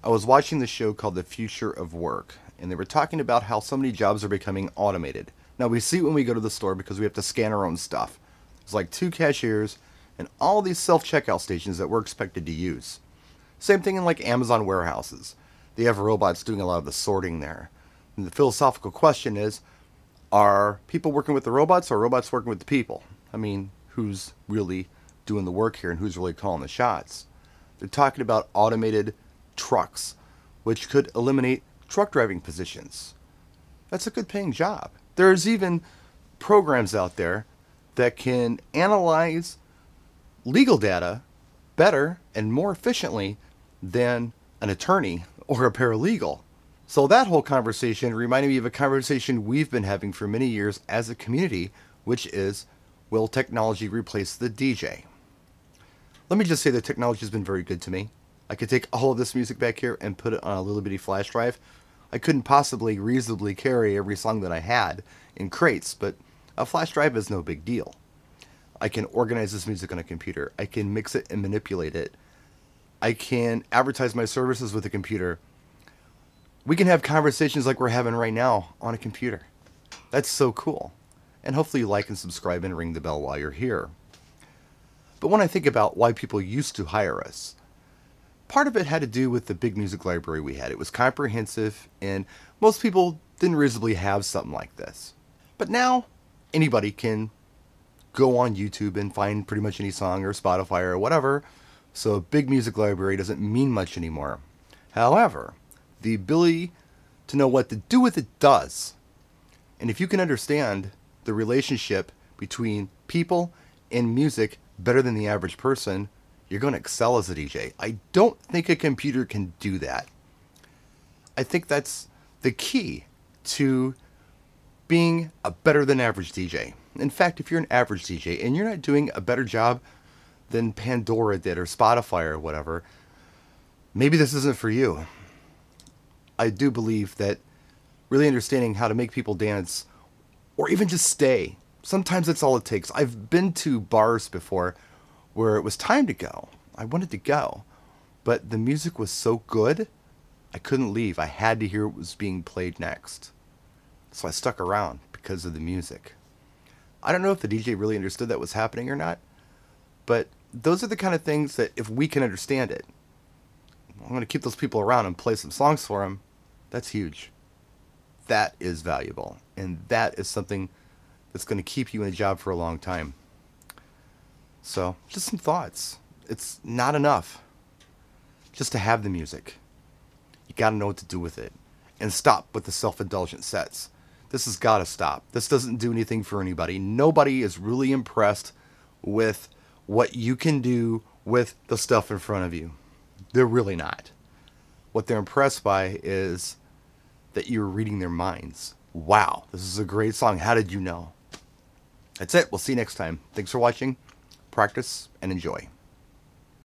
I was watching the show called The Future of Work, and they were talking about how so many jobs are becoming automated. Now, we see it when we go to the store because we have to scan our own stuff. It's like two cashiers and all these self checkout stations that we're expected to use. Same thing in like Amazon warehouses. They have robots doing a lot of the sorting there. And the philosophical question is, are people working with the robots or robots working with the people? I mean, who's really doing the work here and who's really calling the shots? They're talking about automated trucks, which could eliminate truck driving positions. That's a good paying job. There's even programs out there that can analyze legal data better and more efficiently than an attorney or a paralegal. So that whole conversation reminded me of a conversation we've been having for many years as a community, which is, will technology replace the DJ? Let me just say that technology has been very good to me. I could take all of this music back here and put it on a little bitty flash drive. I couldn't possibly reasonably carry every song that I had in crates, but a flash drive is no big deal. I can organize this music on a computer. I can mix it and manipulate it. I can advertise my services with a computer. We can have conversations like we're having right now on a computer. That's so cool. And hopefully you like and subscribe and ring the bell while you're here. But when I think about why people used to hire us, part of it had to do with the big music library we had. It was comprehensive, and most people didn't reasonably have something like this. But now, anybody can go on YouTube and find pretty much any song or Spotify or whatever, so a big music library doesn't mean much anymore. However, the ability to know what to do with it does. And if you can understand the relationship between people and music better than the average person, you're going to excel as a DJ. I don't think a computer can do that. I think that's the key to being a better than average DJ. In fact, if you're an average DJ and you're not doing a better job than Pandora did or Spotify or whatever, maybe this isn't for you. I do believe that really understanding how to make people dance or even just stay, sometimes that's all it takes. I've been to bars before where it was time to go. I wanted to go, but the music was so good, I couldn't leave. I had to hear what was being played next. So I stuck around because of the music. I don't know if the DJ really understood that was happening or not, but those are the kind of things that if we can understand it, I'm going to keep those people around and play some songs for them. That's huge. That is valuable. And that is something that's going to keep you in a job for a long time. So, just some thoughts. It's not enough just to have the music. You got to know what to do with it. And stop with the self-indulgent sets. This has got to stop. This doesn't do anything for anybody. Nobody is really impressed with what you can do with the stuff in front of you. They're really not. What they're impressed by is that you're reading their minds. Wow, this is a great song. How did you know? That's it. We'll see you next time. Thanks for watching. Practice and enjoy.